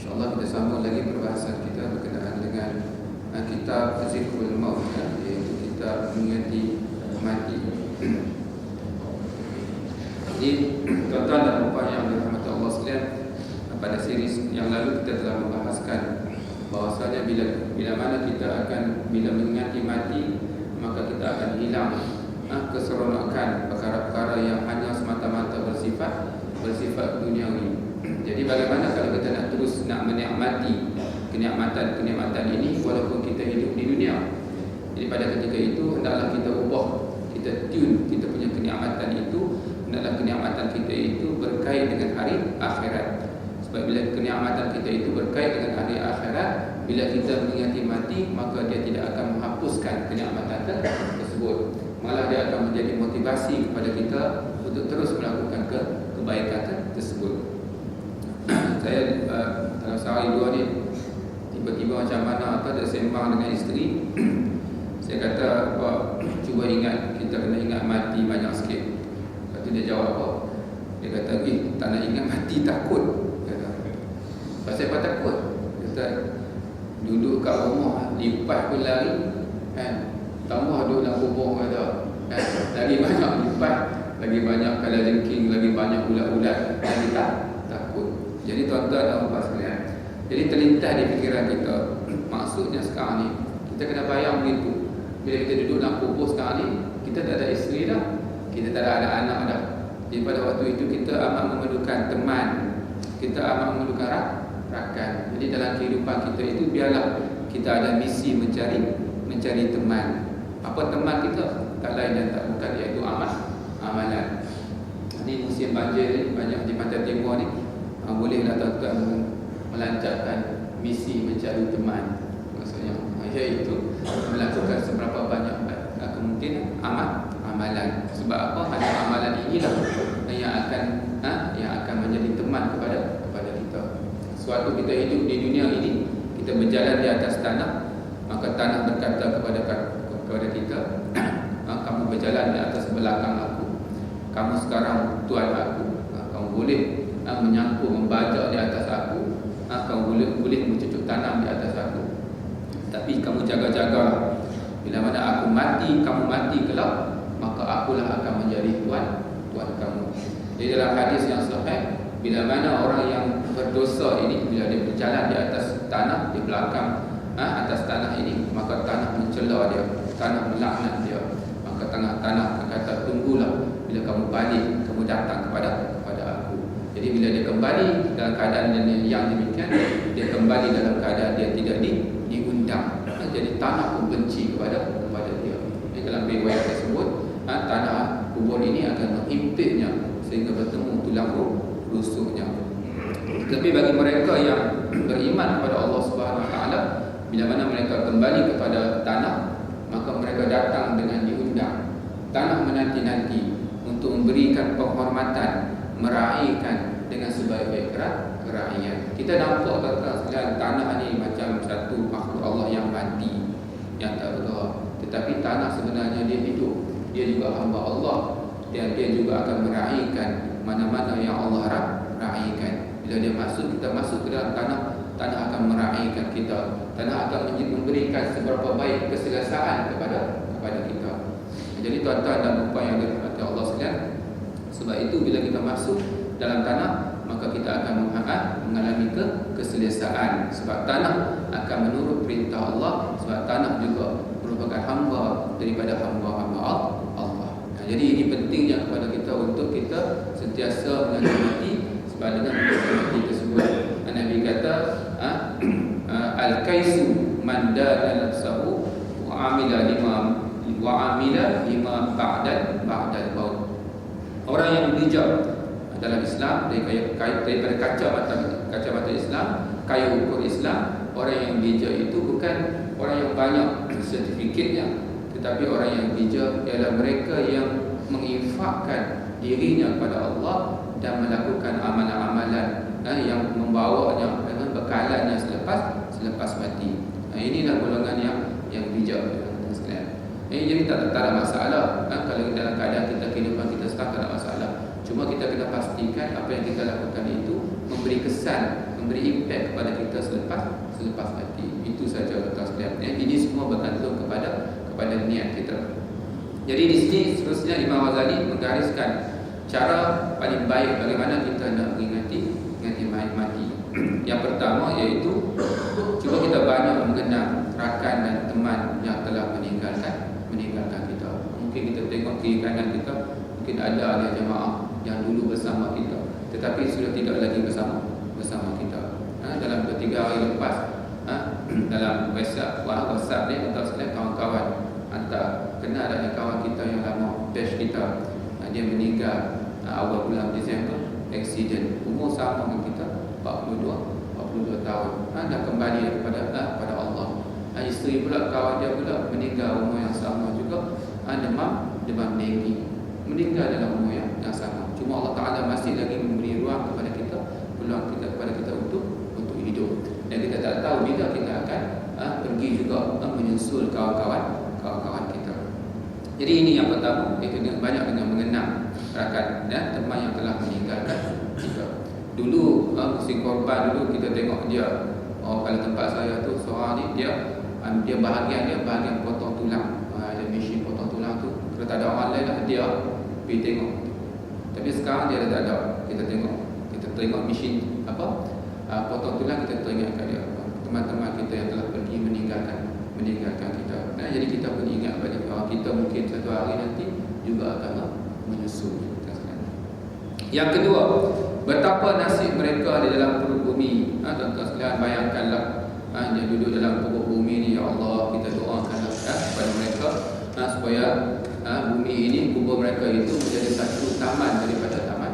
InsyaAllah kita sambung lagi perbahasan kita berkenaan dengan kitab Zikrul Maut, iaitu kitab mengingati mati. Jadi tuan-tuan dan puan yang dirahmati Allah sekalian, pada siri yang lalu kita telah membahaskan bahawasanya bila mana kita akan mengingati mati, maka kita akan hilang keseronokan perkara-perkara yang hanya semata-mata bersifat duniawi. Jadi bagaimana kalau kita nak menikmati kenikmatan ini walaupun kita hidup di dunia. Jadi pada ketika itu hendaklah kita ubah, kita tune kita punya kenikmatan itu, hendaklah kenikmatan kita itu berkait dengan hari akhirat. Sebab bila kenikmatan kita itu berkait dengan hari akhirat, bila kita mengingati mati, maka dia tidak akan menghapuskan kenikmatan tersebut. Malah dia akan menjadi motivasi kepada kita untuk terus melakukan kebaikan tersebut. Saya dalam sehari dua ni tiba-tiba macam mana ada sembang dengan isteri. Saya kata, cuba ingat, kita kena ingat mati banyak sikit. Lepas tu dia jawab apa? Dia kata, tak nak ingat mati, takut. Kata, pasal apa takut? Kata, duduk kat rumah lipat pun lari, kan? Tambah duduk dalam kubur, kata, kan? Lagi banyak lipat, lagi banyak kalajengking, lagi banyak ulat-ulat, lagi takut. Jadi tuan-tuan dan puan sekalian, jadi terlintas di fikiran kita, maksudnya sekarang ni kita kena bayang begitu. Bila kita duduk dalam kubur sekarang ni, kita tak ada isteri dah, kita tak ada anak dah. Jadi pada waktu itu kita amat memerlukan teman, kita amat memerlukan rakan. Jadi dalam kehidupan kita itu biarlah kita ada misi mencari teman. Apa teman kita? Tak lain dan tak bukan, iaitu amalan. Ini musim banjir ni, banyak di pantai timur ni, bolehlah tuan-tuan melancarkan misi mencari teman. Maksudnya iaitu melakukan seberapa banyak kemungkinan amalan. Sebab apa? Hanya amalan inilah yang akan menjadi teman kepada kita. Suatu kita hidup di dunia ini, kita berjalan di atas tanah, maka tanah berkata kepada kita, kamu berjalan di atas belakang aku, kamu sekarang tuan aku, kamu boleh menyangkut, membajak di atas aku, kamu boleh mencucuk tanam di atas aku. Tapi kamu jaga-jagalah, bila mana aku mati, kamu mati kelak, maka akulah akan menjadi tuan kamu. Jadi dalam hadis yang sahih, bila mana orang yang berdosa ini, bila dia berjalan di atas tanah, di belakang atas tanah ini, maka tanah mencela dia, tanah melaknat dia. Maka tanah berkata, tunggulah, bila kamu balik, kamu datang kepada aku. Jadi bila dia kembali dalam keadaan yang demikian, dia kembali dalam keadaan dia tidak diundang. Jadi tanah pun benci kepada dia. Dalam riwayat tersebut, tanah kubur ini akan menghimpitnya sehingga bertemu tulang rusuknya. Tapi bagi mereka yang beriman kepada Allah Subhanahu Wa Taala, bila mana mereka kembali kepada tanah, maka mereka datang dengan diundang. Tanah menanti-nanti untuk memberikan penghormatan, meraihkan dengan sebaik-baik keraihan. Kita nampak tuan-tuan, tanah ni macam satu makhluk Allah yang mati, yang tak bergerak. Tetapi tanah sebenarnya dia hidup, dia juga hamba Allah, dan dia juga akan meraihkan mana-mana yang Allah raihkan. Bila dia masuk, kita masuk ke dalam tanah, tanah akan meraihkan kita. Tanah akan memberikan seberapa baik keselesaan kepada kita. Jadi tuan-tuan dan puan yang dirahmati Allah sekalian, sebab itu bila kita masuk dalam tanah, maka kita akan mengalami keselesaan. Sebab tanah akan menurut perintah Allah, sebab tanah juga merupakan hamba daripada hamba-hamba Allah. Jadi ini pentingnya kepada kita untuk kita sentiasa mengingati. Sebab dengan mati tersebut, Nabi kata, al-kaisu man dana nafsahu wa amila lima ba'dal maut. Orang yang bijak dalam Islam, daripada kacamata Islam, kaya ukur Islam, orang yang bijak itu bukan orang yang banyak sertifikatnya, tetapi orang yang bijak ialah mereka yang menginfakkan dirinya kepada Allah dan melakukan amalan-amalan yang membawanya dengan bekalannya selepas mati. Inilah golongan yang bijak. Jadi tak ada masalah kalau dalam keadaan kehidupan kita sekarang tak ada masalah. Cuma kita kena pastikan apa yang kita lakukan itu memberi kesan kesan, memberi impact kepada kita selepas mati. Itu saja tuan sekalian. Ini semua bergantung kepada niat kita. Jadi di sini seterusnya Imam Ghazali menggariskan cara paling baik bagaimana kita nak mengingati mati. Yang pertama iaitu cuba kita banyak mengenang rakan dan teman yang telah meninggalkan kita. Mungkin kita tengok kiri kanan kita, mungkin ada jemaah yang dulu bersama kita tetapi sudah tidak lagi bersama kita. Dalam 2-3 hari lepas, dalam WhatsApp ni atau kawan-kawan hantar, kenal ada kawan kita yang lama, batch kita, dia meninggal awal bulan Disember, accident, umur sama dengan kita, 42 tahun. Dah kembali kepada Allah. Isteri pula, kawan dia pula meninggal umur yang sama juga, demam denggi, meninggal dalam umur yang sama. Cuma Allah Ta'ala masih lagi memberi ruang kepada kita, peluang kepada kita untuk hidup. Dan kita tak tahu bila kita akan pergi juga menyusul kawan-kawan kita. Jadi ini yang pertama, itu banyak dengan mengenang rakan dan teman yang telah meninggalkan kita. Dulu musim korban dulu kita tengok dia, kalau tempat saya tu seorang ni dia bahagian potong tulang. Ada mesin potong tulang tu. Kalau tak ada orang lain lah, dia pergi tengok. Tapi sekarang dia dah tak ada. Kita tengok mesin potong tulang, kita teringatkan dia, teman-teman kita yang telah pergi meninggalkan kita. Jadi kita pun ingat balik bahawa kita mungkin satu hari nanti juga akan menyusul. Yang kedua, betapa nasib mereka di dalam perut bumi. Tuan-tuan sekalian, bayangkanlah yang duduk dalam perut bumi ni, ya Allah, kita doakanlah kepada mereka supaya bumi ini, kubur mereka itu menjadi satu taman daripada taman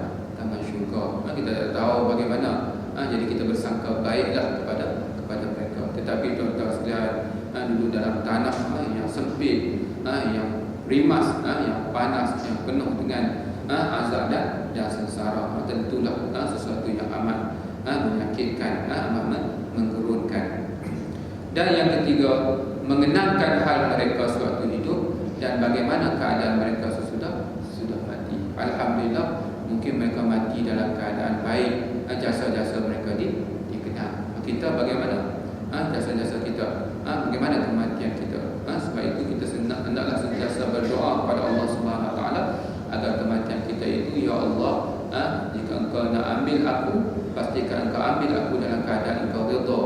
syurga. Kita tak tahu bagaimana, jadi kita bersangka baiklah kepada mereka. Tetapi tuan-tuan sekalian, duduk dalam tanah yang sempit, yang rimas, yang panas, yang penuh dengan azab dan sengsara, tentulah sesuatu yang amat menyakitkan, amat menggerunkan. Dan yang ketiga, mengenangkan hal mereka sewaktu hidup dan bagaimana keadaan mereka sesudah mati. Alhamdulillah, mungkin mereka mati dalam keadaan baik, jasa-jasa mereka dikenal. Kita bagaimana jasa-jasa kita, bagaimana kematian kita. Sebab itu kita hendaklah sentiasa berdoa kepada Allah Subhanahu Wa Taala agar kematian kita itu, ya Allah, jika Engkau nak ambil aku, pastikan Engkau ambil aku dalam keadaan Engkau redha,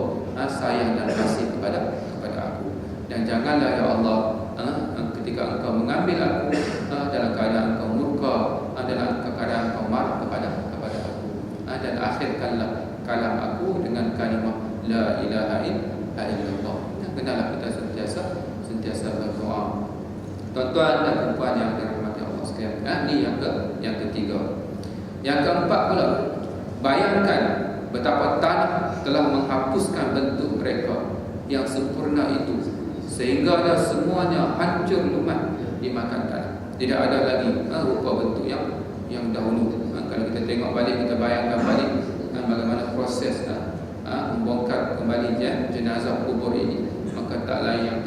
sayang dan kasih kepada aku. Dan janganlah ya Allah, ketika Engkau mengambil aku dalam keadaan Engkau murka, dalam keadaan Engkau marah kepada aku. Dan akhirkanlah kalam aku dengan kalimah la ilaha illallah. Kenalah kita sentiasa berdoa. Tuan-tuan dan puan yang dirahmati Allah sekalian, ini yang ketiga. Yang keempat pula, bayangkan betapa tanah telah menghapuskan bentuk mereka yang sempurna itu, sehingga semuanya hancur lumat dimakan tanah. Tidak ada lagi rupa bentuk yang dahulu. Kalau kita tengok balik, kita bayangkan balik bagaimana proses membongkar kembali jenazah kubur ini, maka tak lain yang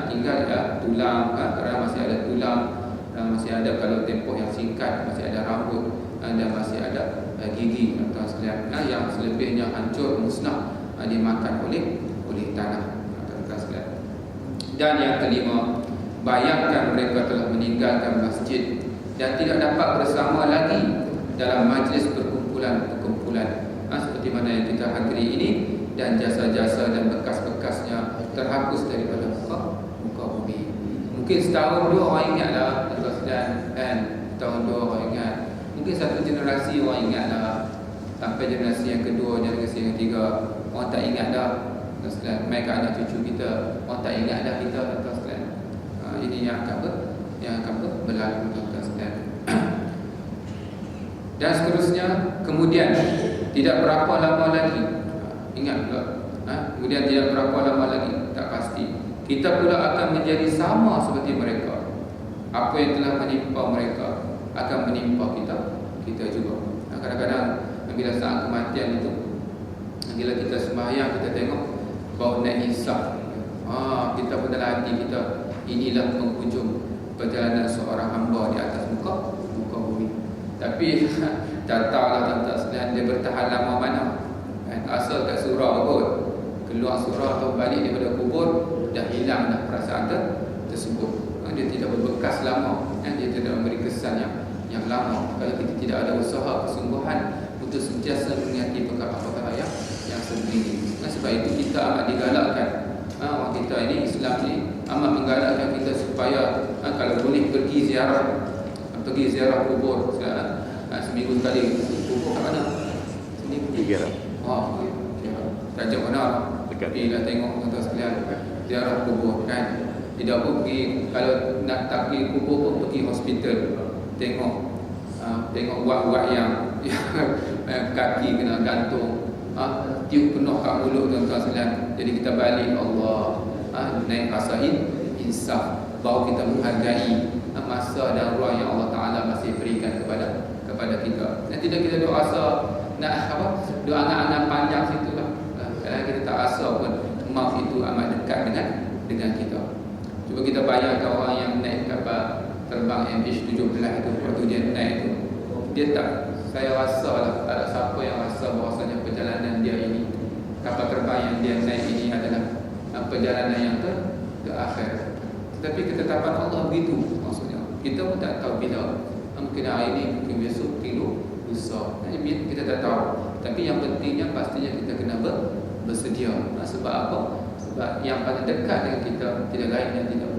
tinggal tulang, kerana masih ada tulang, masih ada, kalau tempoh yang singkat, masih ada rambut, dan masih ada gigi, tuan-tuan sekalian, yang selebihnya hancur, musnah, dimakan oleh tanah, tuan-tuan sekalian. Dan yang kelima, bayangkan mereka telah meninggalkan masjid dan tidak dapat bersama lagi dalam majlis perkumpulan seperti mana yang kita hadiri ini, dan jasa-jasa dan bekas-bekasnya terhapus daripada muka bumi. Mungkin setahun dua orang ingatlah, dan setahun dua orang ingat. Mungkin satu generasi orang ingatlah, sampai generasi yang kedua, generasi yang ketiga, orang tak ingat dah. Mereka anak cucu kita, orang tak ingat dah kita. Ini yang akan berlalu, tuan-tuan sekalian. Dan seterusnya, kemudian tidak berapa lama lagi, ingat pula, kemudian tidak berapa lama lagi, tak pasti, kita pula akan menjadi sama seperti mereka. Apa yang telah menimpa mereka akan menimpa kita juga. Kadang-kadang bila saat kematian itu, bila kita sembahyang, kita tengok bau naik hisab, kita pun dalam hati kita, inilah penghujung perjalanan seorang hamba di atas muka bumi. Tapi tak tahulah tuan-tuan sekalian, dia bertahan lama mana. asal kat surau kot, keluar surau atau balik daripada kubur, dah hilang dah perasaan tersebut. Dia tidak berbekas lama, dia tidak memberi kesan yang lama. Kalau kita tidak ada usaha kesungguhan untuk sentiasa mengingati perkara-perkara yang sendiri. Sebab itu kita amat digalakkan, orang kita ini, Islam ni amat menggalakkan kita supaya kalau boleh pergi ziarah kubur. Seminggu sekali kubur kat mana? Sini. Raja mana? Pergilah tengok tuan-tuan sekalian, ziarah kubur kan. Tidak pun pergi, kalau nak tak pergi kubur pun pergi hospital, tengok uat-uat yang kaki kena gantung, tiup penuh kat mulut tuan-tuan sekalian. Jadi kita balik, Allah naik rasa insaf, baru kita menghargai masa dan ruang yang Allah Ta'ala masih berikan kepada kita. Dan tidak kita doa doa angan-angan panjang situ lah. Kadang kita tak rasa pun maut itu amat dekat dengan kita. Cuba kita bayangkan orang yang naik kapal terbang MH17 itu, waktu dia naik itu, dia tak, saya rasa lah, tak ada siapa yang rasa bahawasanya perjalanan dia ini, kapal terbang yang dia naik ini adalah perjalanan yang terakhir. Tetapi ketetapan Allah begitu, maksudnya kita pun tak tahu bila, mungkin hari ini, mungkin besok, lusa, kita tak tahu. Tapi yang pentingnya pastinya kita kena bersedia. Sebab apa? Sebab yang paling dekat dengan kita tidak lain dan tidak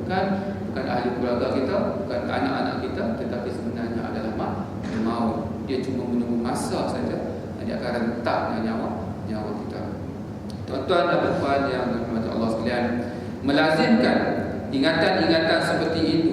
bukan ahli keluarga kita, bukan anak-anak kita, tetapi sebenarnya adalah maut. Dia cuma menunggu masa saja, dia akan rentak dengan nyawa kita. Tuan-tuan dan puan yang dirahmati Allah sekalian, melazimkan ingatan-ingatan seperti itu,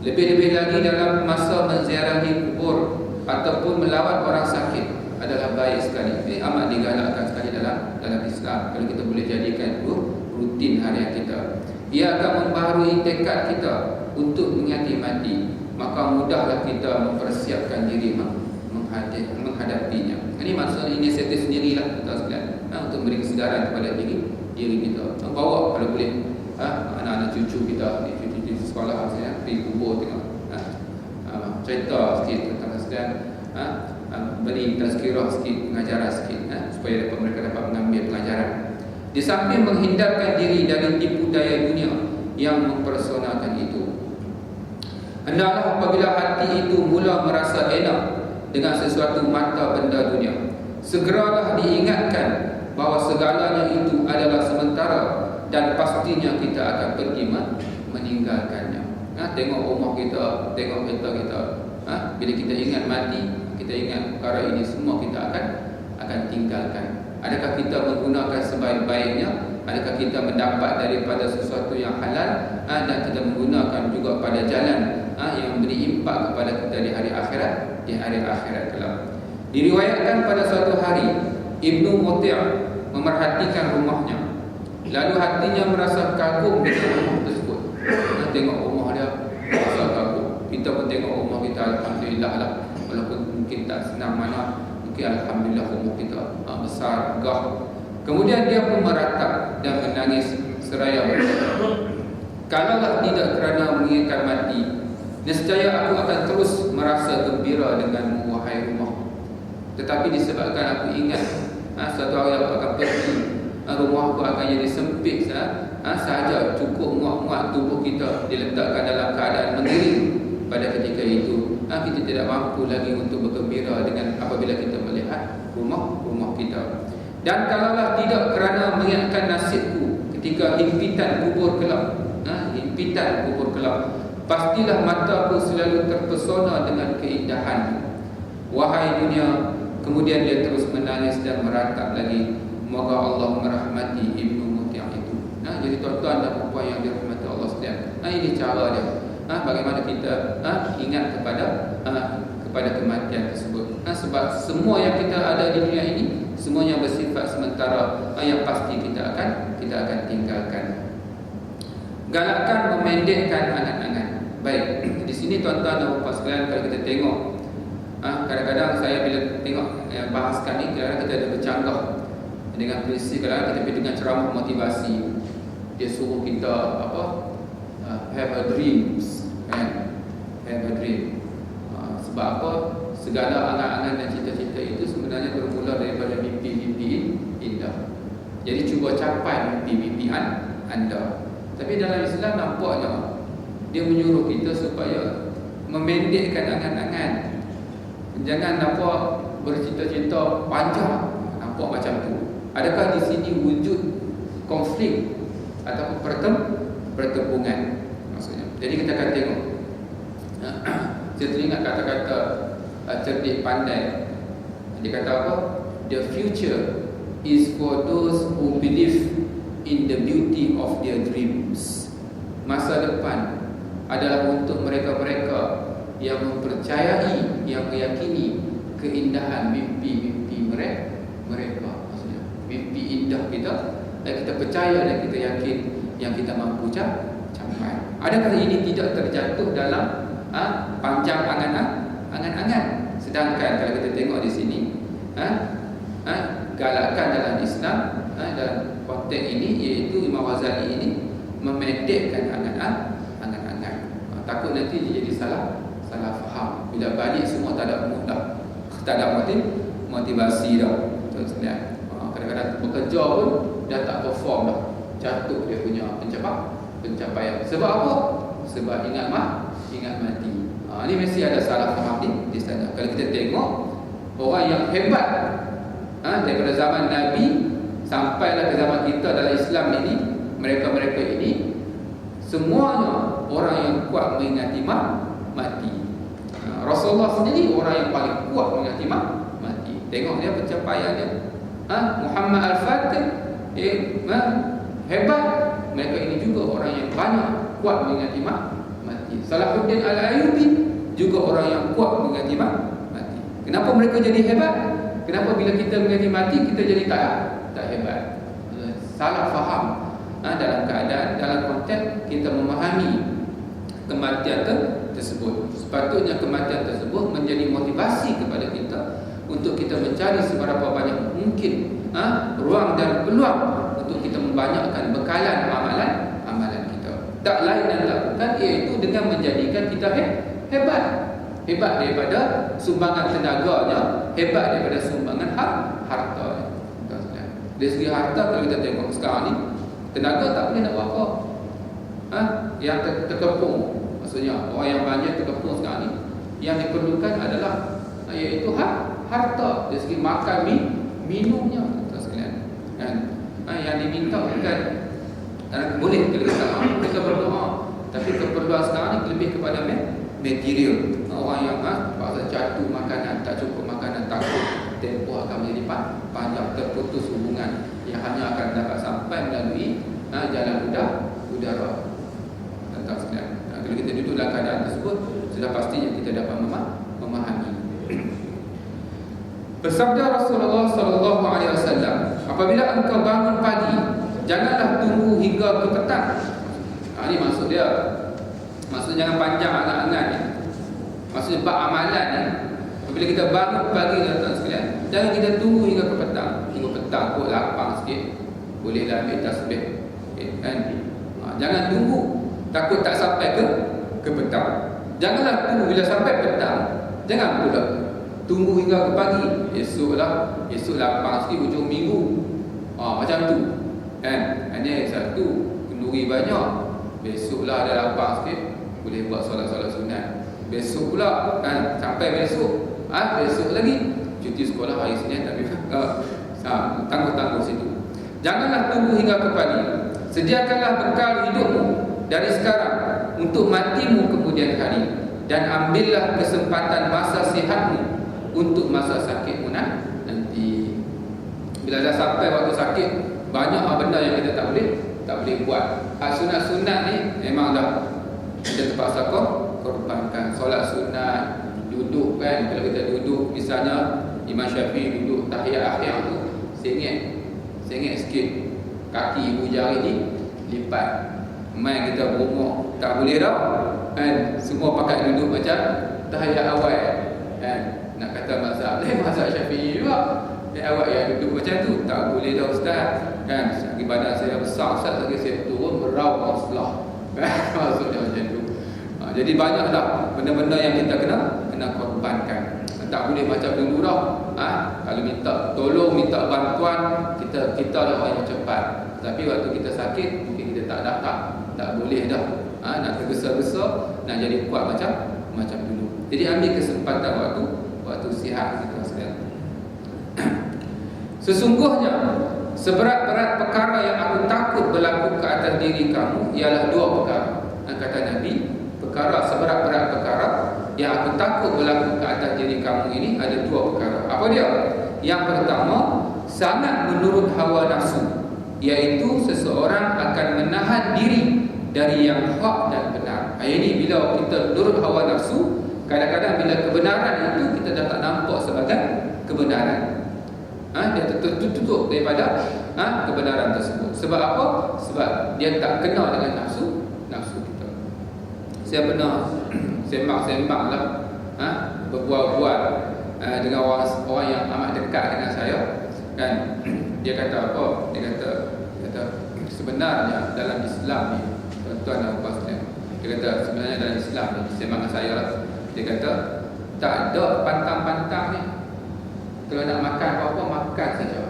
lebih-lebih lagi dalam masa menziarahi kubur ataupun melawat orang sakit, adalah baik sekali. Ini amat digalakkan sekali dalam Islam. Kalau kita boleh jadikan itu rutin harian kita, ia akan membaharui tekad kita untuk mengingati mati. Maka mudahlah kita mempersiapkan diri menghadapinya. Ini maksudnya inisiatif sendirilah kita sekalian, untuk beri kesedaran kepada diri kita. Bawa kalau boleh anak-anak cucu kita, cucu sekolah saya pergi kubur, tengok cerita sikit tentang sekalian, beri tazkirah sikit, pengajaran sikit, supaya mereka dapat mengambil pengajaran. Di samping menghindarkan diri dari tipu daya dunia yang mempersonakan itu, hendaklah apabila hati itu mula merasa enak dengan sesuatu mata benda dunia, segeralah diingatkan bahawa segalanya itu adalah sementara dan pastinya kita akan pergi meninggalkannya. Tengok rumah kita, tengok kereta kita, bila kita ingat mati, kita ingat perkara ini semua kita akan tinggalkan. Adakah kita menggunakan sebaik-baiknya? Adakah kita mendapat daripada sesuatu yang halal, dan kita menggunakan juga pada jalan yang memberi impak kepada kita di hari akhirat kelak. Diriwayatkan pada suatu hari Ibnu Muti' memerhatikan rumahnya, lalu hatinya merasa kagum dengan rumah tersebut. Tengok rumah dia, rasa kagum. Kita pun tengok rumah kita, alhamdulillah lah, walaupun mungkin tak senang mana, mungkin alhamdulillah rumah kita besar, megah. Kemudian dia pun meratap dan menangis seraya berkata, kalaulah tidak kerana mengingatkan mati, nescaya aku akan terus merasa gembira denganmu, wahai rumah. Tetapi disebabkan aku ingat suatu hari aku akan pergi, rumah aku akan jadi sempit sahaja, cukup muat-muat tubuh kita diletakkan dalam keadaan mengering. Pada ketika itu kita tidak mampu lagi untuk bergembira dengan apabila kita melihat rumah kita. Dan kalaulah tidak kerana mengingatkan nasibku ketika himpitan kubur kelak, pastilah mataku selalu terpesona dengan keindahan, wahai dunia. Kemudian dia terus menangis dan meratap lagi. Moga Allah merahmati Ibnu Muti' itu. Jadi tuan-tuan dan puan yang dirahmati Allah sekalian, ini cara dia, bagaimana kita ingat kepada kematian tersebut. Sebab semua yang kita ada di dunia ini semuanya bersifat sementara, yang pasti kita akan tinggalkan. Galakkan memendekkan angan-angan. Baik, di sini tuan-tuan dan puan sekalian, kalau kita tengok, kadang-kadang saya bila tengok bahaskan ni, kadang-kadang kita ada bercanggah dengan prinsip. Kadang-kadang kita pergi dengan ceramah motivasi, dia suruh kita have a dreams, have a dream. Sebab apa? Segala angan-angan dan cita-cita itu sebenarnya bermula daripada mimpi-mimpi indah. Jadi cuba capai mimpi-mimpi anda. Tapi dalam Islam nampaknya dia menyuruh kita supaya memendekkan angan-angan. Jangan nampak bercita-cita panjang, nampak macam tu. Adakah di sini wujud konflik ataupun pertempuran maksudnya? Jadi kita akan tengok. Saya teringat kata-kata cerdik pandai. Dia kata apa? The future is for those who believe in the beauty of their dreams. Masa depan adalah untuk mereka-mereka yang mempercayai, yang meyakini keindahan mimpi-mimpi mereka. Maksudnya mimpi indah kita, dan kita percaya dan kita yakin yang kita mampu capai. Adakah ini tidak terjatuh dalam panjang angan-angan? Sedangkan kalau kita tengok di sini, galakan dalam Islam dalam konteks ini, iaitu Imam Ghazali ini memendekkan angan-angan. Takut nanti dia jadi salah faham. Bila balik semua tak ada mood dah, tak ada motivasi dah. Kadang-kadang bekerja pun dah tak perform dah, jatuh dia punya pencapaian. Sebab apa? Sebab ingat mati. Ini mesti ada salah faham di sana. Kalau kita tengok orang yang hebat daripada zaman Nabi sampailah ke zaman kita dalam Islam ini, mereka-mereka ini semuanya orang yang kuat mengingati mati. Rasulullah sendiri orang yang paling kuat mengingati mati. Tengok dia pencapaiannya. Muhammad Al-Fatih hebat. Mereka ini juga orang yang banyak kuat mengingati mati. Salahuddin Al-Ayyubi juga orang yang kuat mengingati mati. Kenapa mereka jadi hebat? Kenapa bila kita mengingati mati kita jadi tak hebat? Salah faham. Dalam keadaan, dalam konteks kita memahami kematian tersebut. Sepatutnya kematian tersebut menjadi motivasi kepada kita untuk kita mencari seberapa banyak mungkin ruang dan peluang untuk kita membanyakkan bekalan amalan kita. Tak lain dan tak bukan, iaitu dengan menjadikan kita hebat daripada sumbangan tenaganya, hebat daripada sumbangan harta. Dari segi harta, kalau kita tengok sekarang ni, tenaga tak boleh nak buat apa. Yang terkepung, maksudnya orang yang banyak terkepung sekarang ni, yang diperlukan adalah iaitu harta dari segi makan minumnya. Yang diminta bukan boleh kita berdoa, tapi keperluan sekarang ni lebih kepada material. Orang yang paksa jatuh makanan, tak cukup makanan, takut tempoh akan menjadi panjang, terputus hubungan yang hanya akan dapat sampai melalui jalan udara. Kalau kita duduk dalam keadaan tersebut, sudah pastinya kita dapat memahami. Bersabda Rasulullah sallallahu alaihi wasallam, apabila engkau bangun pagi, janganlah tunggu hingga ke petang. Ini maksud dia. Maksud jangan panjang angan-angan ni. Maksudnya bab amalan ni. Apabila kita bangun pagi tuan-tuan sekalian, jangan kita tunggu hingga ke petang. Hingga petang kot lapang sikit, bolehlah ambil tasbih. Kan? Jangan tunggu, takut tak sampai ke petang. Janganlah tunggu bila sampai petang. Jangan pula tunggu hingga ke pagi. Esok lapang sikit hujung minggu. Macam tu. Kan? Hanya satu kenduri banyak. Besoklah ada lapang sikit, boleh buat solat-solat sunat. Besok pula sampai besok lagi cuti sekolah hari Senin, tapi tangguh-tangguh situ. Janganlah tunggu hingga ke pagi. Sediakanlah bekal hidupmu dari sekarang untuk matimu kemudian hari, dan ambillah kesempatan masa sihatmu untuk masa sakitmu nanti. Bila dah sampai waktu sakit, banyak benda yang kita tak boleh buat. Sunat-sunat ni memang dah kita terpaksa korbankan. Solat sunat, duduk kan, kalau kita duduk, misalnya Imam Syafi'i duduk tahiyat akhir tu, sengit sikit, kaki ibu jari ni lipat. Main kita berumur tak boleh dah kan, semua pakai duduk macam tahiyat awal kan. Nak kata mazhab Syafi'i juga, awak yang duduk macam tu tak boleh dah ustaz kan. Lagi badan saya besar ustaz, lagi saya turun merau orang sebelah maksudnya macam tu. Jadi banyaklah benda-benda yang kita kena korbankan. Tak boleh macam dulu dah. Kalau minta tolong, minta bantuan, kita lah orang yang cepat. Tapi waktu kita sakit, mungkin kita tak boleh dah. Nak tergesa-gesa, nak jadi kuat macam dulu. Jadi ambil kesempatan waktu sihat kita sekalian. Sesungguhnya seberat-berat perkara yang aku takut berlaku ke atas diri kamu ialah dua perkara. Kata Nabi, seberat-berat perkara yang aku takut berlaku ke atas diri kamu ini ada dua perkara. Apa dia? Yang pertama, sangat menurut hawa nafsu, iaitu seseorang akan menahan diri dari yang hak dan benar. Ini bila kita menurut hawa nafsu, kadang-kadang bila kebenaran itu kita dah tak nampak sebagai kebenaran. Dia tertutup daripada kebenaran tersebut. Sebab apa? Sebab dia tak kenal dengan nafsu kita. Saya pernah sembang-sembang lah, berbual-bual dengan orang yang amat dekat dengan saya, kan. Dia kata apa? Dia kata sebenarnya dalam Islam ni, tuan-tuan dan puan-puan, dia kata sebenarnya dalam Islam ni, sembang dengan saya lah, dia kata tak ada pantang-pantang ni. Kalau nak makan apa-apa, makan saja.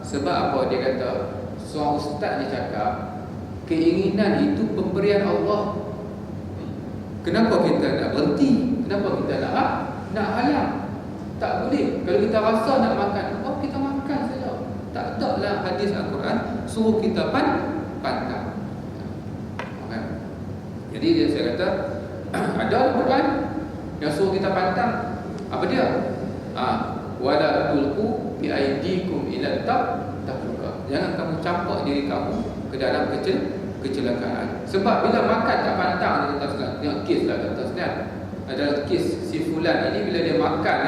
Sebab apa? Dia kata seorang ustaz dia cakap keinginan itu pemberian Allah. Kenapa kita nak berhenti? Kenapa kita nak halang? Tak boleh. Kalau kita rasa nak makan apa, kita makan saja. Tak ada lah hadis Al-Quran suruh kita pantang. Jadi saya kata ada Al-Quran yang suruh kita pantang. Apa dia? Wala tulqu bi aidikum ila tahluka. Jangan kamu campak diri kamu ke dalam kecelakaan. Sebab bila makan tak pantang, dia kata tengok kes lah kata Ustaz. Ada kes si fulan ini bila dia makan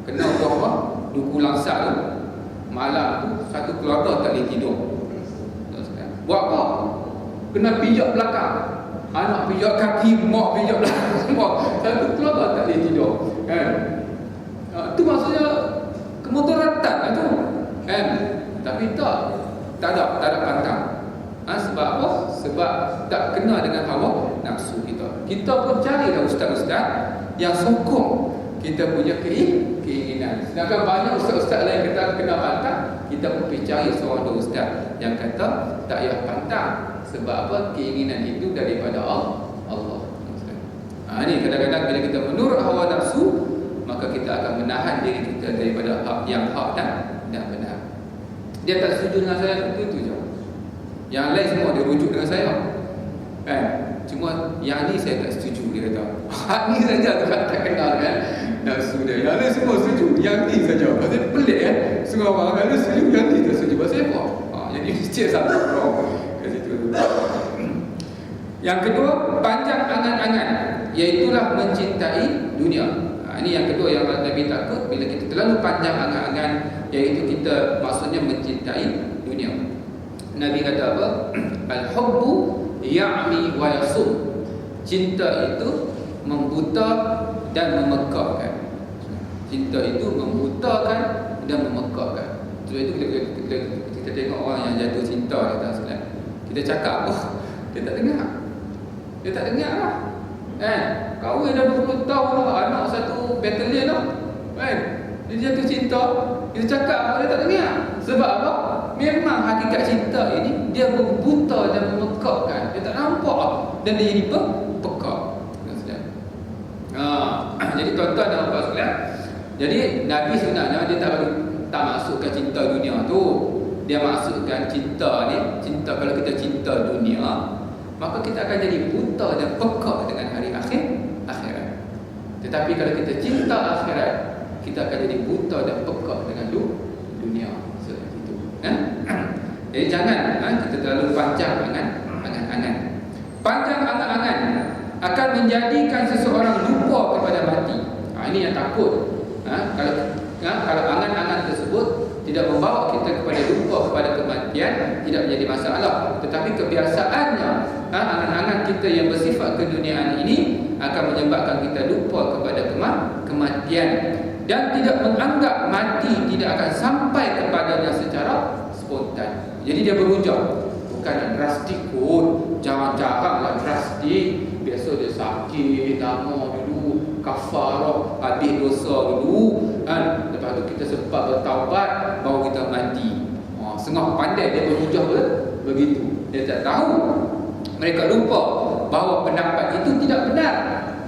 kena berapa? Duku langsa tu. Malam tu satu keluarga tak boleh tidur. Buat apa? Kena pijak belakang. Anak pijak kaki, mak pijak belakang semua. Satu keluarga tak boleh tidur. Kan? Itu maksudnya kemudaratan lah tu, kan? Tapi tak ada pantang. Sebab apa? Sebab tak kena dengan hawa nafsu kita. Kita pun carilah ustaz-ustaz yang sokong kita punya keinginan. Sedangkan banyak ustaz-ustaz lain kata kena pantang, kita pun pergi cari seorang dua ustaz yang kata tak payah pantang. Sebab apa? Keinginan itu daripada Allah. Ini kadang-kadang bila kita menurut hawa nafsu, maka kita akan menahan diri kita daripada hak dan benar. Dia tak setuju dengan saya, itu je. Yang lain semua dia rujuk dengan saya, kan? Cuma yang ni saya tak setuju, dia kata. Hak ni saja tak kenal kan nafsu dia. Yang lain semua setuju, yang ni saja. Pasal pelik kan? Semua orang ada setuju, yang ni tak setuju. Pasal apa? Jadi mesti satu orang kat situ. Yang kedua, panjang angan-angan, iaitulah mencintai dunia. Ini yang kedua yang Nabi takut bila kita terlalu panjang angan-angan, iaitu kita maksudnya mencintai dunia. Nabi kata apa? Al-hubbu ya'mi wa yasum. Cinta itu membuta dan memekakkan. Cinta itu membutakan dan memekakkan. Sebab itu kita tengok orang yang jatuh cinta kita cakap, dia tak dengar. Dia tak dengar lah. Kahwin dah 20 tahun lah, anak satu batalion lah, kan? Dia jatuh cinta, kita cakap dia tak dengar. Sebab apa? Memang hakikat cinta ini dia membuta dan memekakkan. Dia tak nampak dan dia jadi pekak. Jadi tuan-tuan dan puan sekalian, jadi Nabi sebenarnya dia tak masukkan cinta dunia tu. Dia masukkan cinta ni, kalau kita cinta dunia, maka kita akan jadi buta dan pekak dengan hari akhirat. Tetapi kalau kita cinta akhirat, kita akan jadi buta dan pekak dengan dunia. Seperti itu. Jadi jangan kita terlalu panjang angan-angan. Panjang angan-angan akan menjadikan seseorang lupa kepada mati. Ini yang takut. Kalau angan-angan tersebut tidak membawa kita kepada lupa kepada kematian, tidak menjadi masalah. Tetapi kebiasaannya, angan-angan kita yang bersifat keduniaan ini akan menyebabkan kita lupa kepada kematian dan tidak menganggap mati tidak akan sampai kepadanya secara spontan. Jadi dia berujar, bukan drastik pun, jangan-janganlah drastik. Biasa dia sakit lama dulu, kafarah, habis dosa dulu, kan? Lepas tu kita sempat bertaubat, baru kita mati. pandai dia berhujah begitu. Dia tak tahu. Mereka lupa bahawa pendapat itu tidak benar.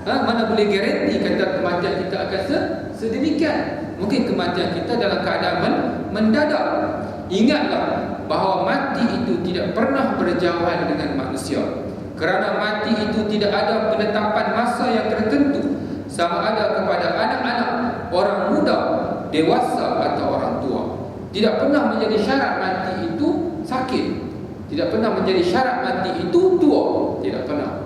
Mana boleh garanti kata kematian kita akan sedemikian. Mungkin kematian kita dalam keadaan mendadak. Ingatlah bahawa mati itu tidak pernah berjauhan dengan manusia. Kerana mati itu tidak ada penetapan masa yang tertentu, sama ada kepada anak-anak, orang muda, dewasa atau orang tua. Tidak pernah menjadi syarat mati itu sakit. Tidak pernah menjadi syarat mati itu tua. Tidak pernah.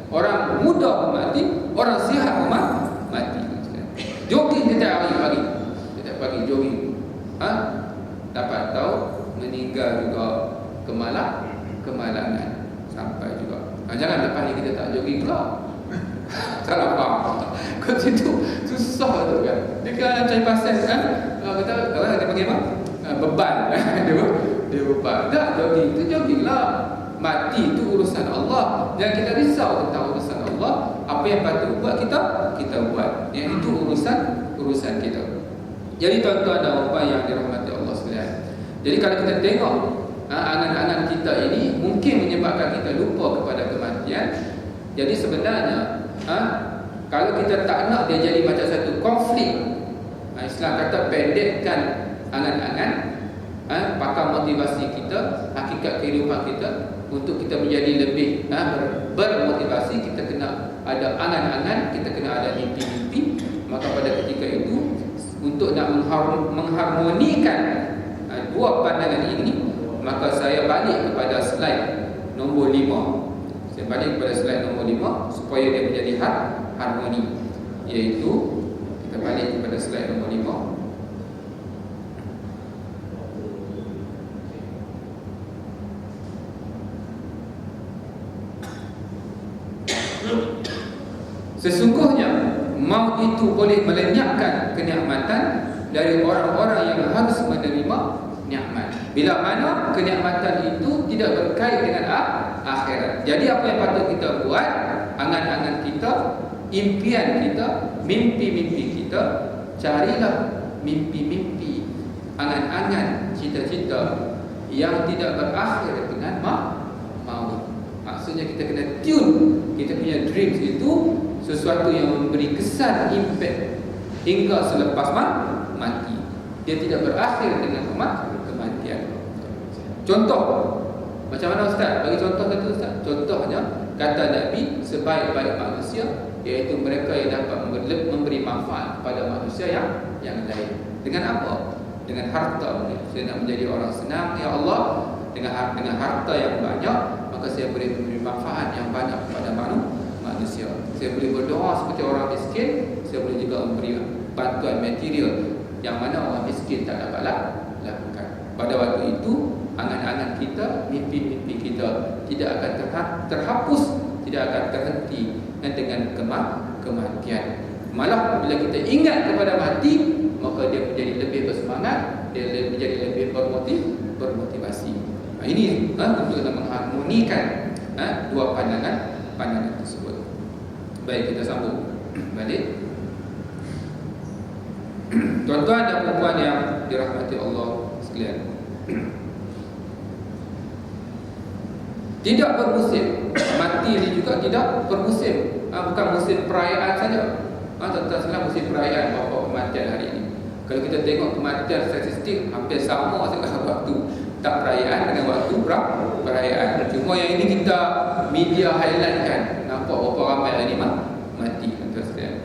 Orang muda mati, orang sihat mati. Jogging setiap hari pagi. Setiap pagi jogging. Dapat tahu meninggal juga kemalangan sampai juga. Jangan lepas ni kita tak jogging pula. Salah faham. Kau situ susah tu kan. Dia kan cari pasal kan. Kata orang dia panggil apa? Beban. dia beban. Tak jogging tu jogging lah. Mati itu urusan Allah. Jangan kita risau tentang urusan Allah. Apa yang patut buat kita buat. Yang itu urusan kita. Jadi tuan-tuan dan puan yang dirahmati Allah sekalian. Jadi kalau kita tengok angan-angan kita ini mungkin menyebabkan kita lupa kepada kematian. Jadi sebenarnya kalau kita tak nak dia jadi macam satu konflik, Islam kata pendekkan angan-angan, pakar motivasi kita, hakikat kehidupan kita. Untuk kita menjadi lebih bermotivasi, kita kena ada angan-angan, kita kena ada mimpi-mimpi. Maka pada ketika itu, untuk nak mengharmonikan dua pandangan ini, maka saya balik kepada slide nombor 5. Saya balik kepada slide nombor 5 supaya dia menjadi harmoni. Iaitu kita balik kepada slide nombor 5. Sesungguhnya maut itu boleh melenyapkan kenikmatan dari orang-orang yang harus menerima nikmat. Bila mana kenikmatan itu tidak berkait dengan akhirat. Jadi apa yang patut kita buat, angan-angan kita, impian kita, mimpi-mimpi kita, carilah mimpi-mimpi, angan-angan, cita-cita yang tidak berakhir dengan maut. Maksudnya kita kena tune kita punya dreams itu sesuatu yang memberi kesan, impact hingga selepas mati. Dia tidak berakhir dengan kematian. Contoh, macam mana Ustaz? Bagi contoh kata Ustaz. Contohnya, kata Nabi, sebaik-baik manusia iaitu mereka yang dapat memberi manfaat kepada manusia yang lain. Dengan apa? Dengan harta. Saya nak menjadi orang senang, ya Allah, dengan harta yang banyak, maka saya boleh memberi manfaat yang banyak kepada manusia. Saya boleh berdoa seperti orang miskin. Saya boleh juga memberi bantuan material yang mana orang miskin tak dapat lakukan. Pada waktu itu, angan-angan kita, mimpi-mimpi kita tidak akan terhapus, tidak akan terhenti dengan kematian. Malah bila kita ingat kepada mati, maka dia menjadi lebih bersemangat, dia menjadi lebih bermotivasi. Ini untuk kita mengharmonikan dua pandangan tersebut. Baik, kita sambung balik. Tuan-tuan dan puan yang dirahmati Allah sekalian, tidak bermusim. Mati ini juga tidak bermusim. Bukan musim perayaan saja. Tuan-tuan sekalian, musim perayaan berapa kematian hari ini. Kalau kita tengok kematian statistik hampir sama dengan waktu tak perayaan dengan waktu perayaan. Cuma yang ini kita media highlightkan, nampak berapa ramai hari ini mati, tuan-tuan sekalian.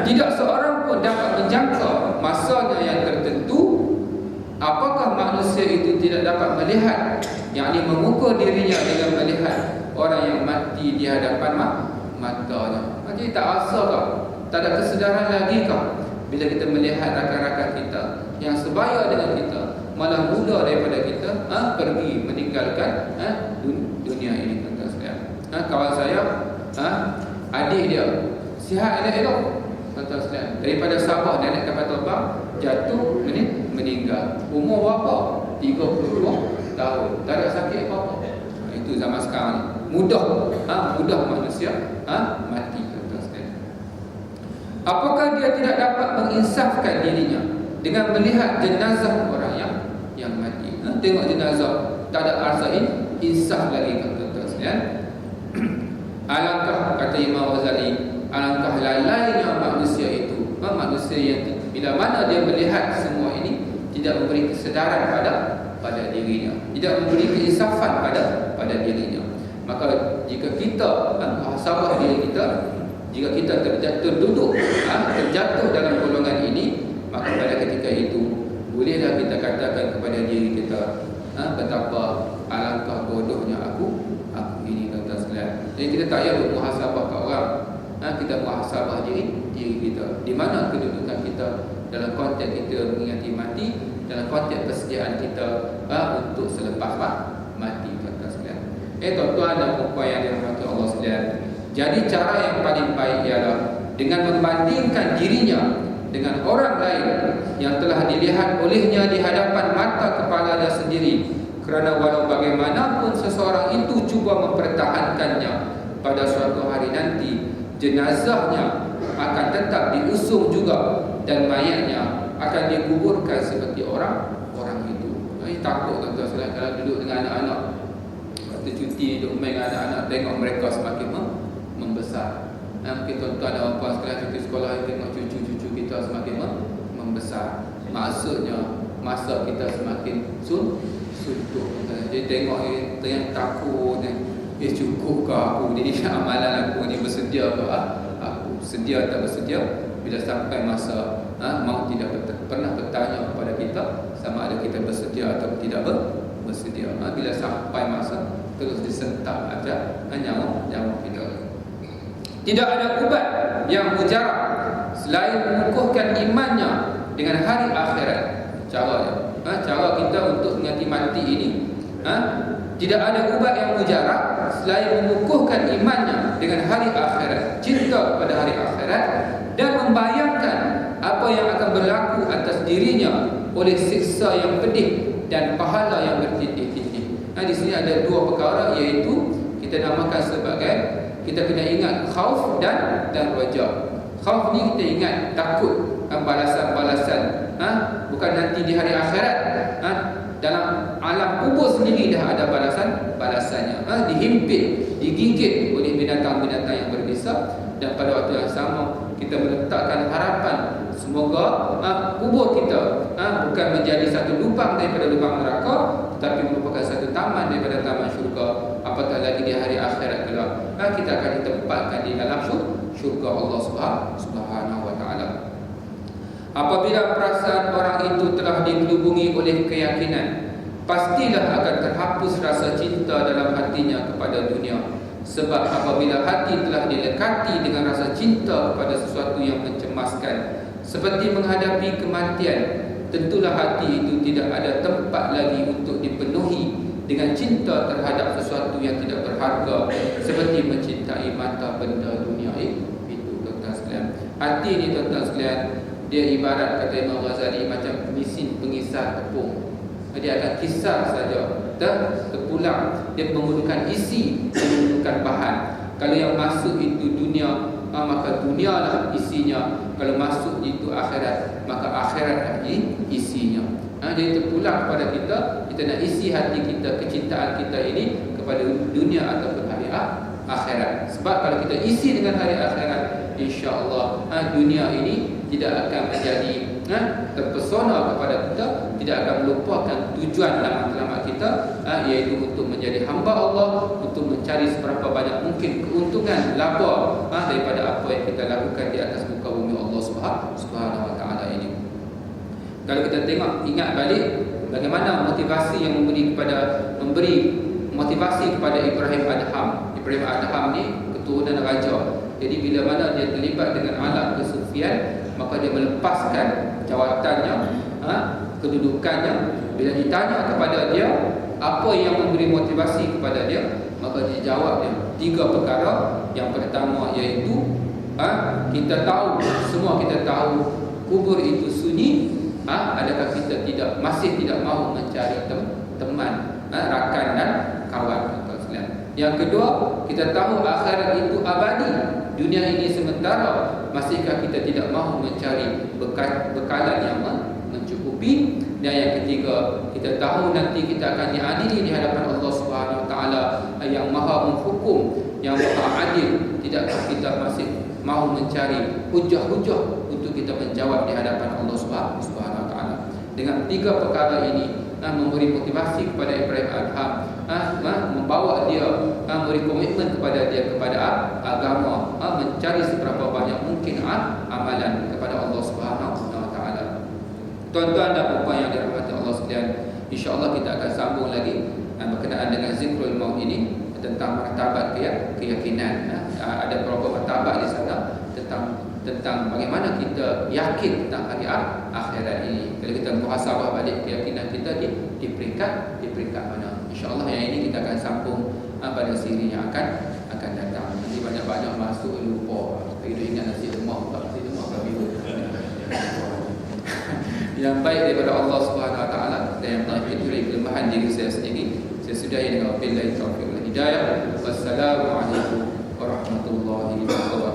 Tidak seorang pun dapat menjangka masanya yang tertentu. Apakah manusia itu tidak dapat melihat, yakni mengukur dirinya dengan melihat orang yang mati di hadapan matanya. Jadi tak rasa kah? Tak ada kesedaran lagi kah? Bila kita melihat rakan-rakan kita yang sebaya dengan kita, malah muda daripada kita, pergi meninggalkan dunia ini, tuan-tuan sekalian. Kawan saya, adik dia sihat elok-elok, tuan-tuan sekalian. Daripada Sabah dia naik kapal terbang, jatuh, meninggal. Umur berapa? 32 tahun. Tak ada sakit apa-apa. Itu zaman sekarang ni. Mudah manusia mati, tuan-tuan sekalian. Apakah dia tidak dapat menginsafkan dirinya dengan melihat jenazah orang yang yang mati. Tengok jenazah, tak ada rasa insaf lagi, tuan-tuan sekalian. Alangkah, kata Imam Ghazali, alangkah lalainya manusia itu. Manusia yang bila mana dia melihat semua ini, tidak memberi kesedaran pada dirinya, tidak memberi keinsafan pada dirinya. Maka jika kita muhasabah diri kita, jika kita terduduk, terjatuh dalam golongan ini, maka pada ketika itu bolehlah kita katakan kepada diri kita, betapa alangkah bodohnya aku ini, tuan-tuan sekalian. Jadi kita tak payah muhasabah kat orang, kita muhasabah diri kita. Di mana kedudukan kita dalam konteks kita mengingati mati, dalam konteks persediaan kita untuk selepas mati, tuan-tuan sekalian. Tuan-tuan dan puan yang dirahmati Allah sekalian, jadi cara yang paling baik ialah dengan membandingkan dirinya dengan orang lain yang telah dilihat olehnya di hadapan mata kepalanya sendiri. Kerana walau bagaimanapun seseorang itu cuba mempertahankannya, pada suatu hari nanti jenazahnya akan tetap diusung juga dan mayatnya akan dikuburkan seperti orang itu. Takut, tuan-tuan sekalian, kalau duduk dengan anak-anak waktu cuti, duduk main dengan anak-anak, tengok mereka semakin membesar. Mungkin tuan-tuan dan puan sekalian cuti sekolah, tengok cucu-cucu kita semakin membesar. Maksudnya masa kita semakin suntuk. Jadi tengok kita yang takut, cukup ke aku ni amalan aku ni, bersedia ke aku, sedia tak bersedia. Bila sampai masa maut tidak pernah bertanya kepada kita sama ada kita bersedia atau tidak bersedia. Bila sampai masa terus disentak aja nyawa kita. Tidak ada ubat yang mujarab selain mengukuhkan imannya dengan hari akhirat. Cara kita untuk mengingati mati ini, tidak ada ubat yang mujarab selain mengukuhkan imannya dengan hari akhirat, cinta kepada hari akhirat, dan membayangkan apa yang akan berlaku atas dirinya oleh siksa yang pedih dan pahala yang bertindih-tindih. Di sini ada dua perkara, iaitu kita namakan sebagai, kita kena ingat khauf dan raja. Khauf ni kita ingat takut balasan-balasan, bukan nanti di hari akhirat. Dalam alam kubur sendiri dah ada balasannya. Dihimpit, digigit oleh binatang-binatang yang berbisa. Dan pada waktu yang sama kita meletakkan harapan semoga kubur kita bukan menjadi satu lubang daripada lubang neraka, tetapi merupakan satu taman daripada taman syurga. Apatah lagi di hari akhirat kelak, kita akan ditempatkan di dalam syurga Allah Subhanahu wa taala. Apabila perasaan orang itu telah digelubungi oleh keyakinan, pastilah akan terhapus rasa cinta dalam hatinya kepada dunia. Sebab apabila hati telah dilekati dengan rasa cinta kepada sesuatu yang mencemaskan, seperti menghadapi kematian, tentulah hati itu tidak ada tempat lagi untuk dipenuhi dengan cinta terhadap sesuatu yang tidak berharga, seperti mencintai mata benda dunia itu, tuan-tuan sekalian. Hati ini, tuan-tuan sekalian, dia ibarat, kata Imam Ghazali, macam mesin pengisar tepung. Dia akan kisar saja, terpulang. Dia memerlukan isi, memerlukan bahan. Kalau yang masuk itu dunia, maka dunialah isinya. Kalau masuk itu akhirat, maka akhirat isinya. Jadi terpulang kepada kita, kita nak isi hati kita, kecintaan kita ini kepada dunia ataupun hari akhirat. Sebab kalau kita isi dengan hari akhirat, insya-Allah dunia ini tidak akan menjadi terpesona kepada kita, tidak akan melupakan tujuan selamat kita, iaitu untuk menjadi hamba Allah, untuk mencari seberapa banyak mungkin keuntungan, laba daripada apa yang kita lakukan di atas muka bumi Allah Subhanahu wa taala ini. Kalau kita tengok, ingat balik bagaimana motivasi yang memberi motivasi kepada Ibrahim Adham. Ibrahim Adham ni keturunan raja. Jadi bila mana dia terlibat dengan alam kesufian, maka dia melepaskan jawatannya, kedudukannya. Bila ditanya kepada dia apa yang memberi motivasi kepada dia, maka dia jawab dia 3 perkara. Yang pertama iaitu kita tahu, semua kita tahu kubur itu sunyi. Adakah kita masih tidak mahu mencari teman, rakan dan kawan? Yang kedua, kita tahu akhirat itu abadi, dunia ini sementara. Masihkah kita tidak mahu mencari bekalan yang mencukupi? Dan yang ketiga, kita tahu nanti kita akan diadili di hadapan Allah Subhanahu Wa Taala yang Maha menghukum, yang Maha adil. Tidakkah kita masih mahu mencari hujah-hujah untuk kita menjawab di hadapan Allah Subhanahu Wa Taala? Dengan tiga perkara ini, memberi motivasi kepada Ibrahim Adham, membawa dia, memberi komitmen kepada dia kepada agama, mencari seberapa banyak mungkin amalan kepada Allah Subhanahu Wa Taala. Tuan-tuan dan puan yang dirahmati Allah sekalian, insya-Allah kita akan sambung lagi berkenaan dengan zikrul maut ini, tentang martabat keyakinan. Ada beberapa martabat di sana tentang bagaimana kita yakin tentang hari akhirat ini. Kalau kita muhasabah balik keyakinan kita di peringkat mana. InsyaAllah yang ini kita akan sambung pada siri yang akan datang. Nanti banyak-banyak masuk lupa. Kita ingat nasi lemak kami. Yang baik daripada Allah Subhanahu Wa Taala dan yang tak diberi kelemahan diri saya sendiri. Saya sudahi dengan billahi taufiq wal hidayah. Wassalamualaikum warahmatullahi wabarakatuh.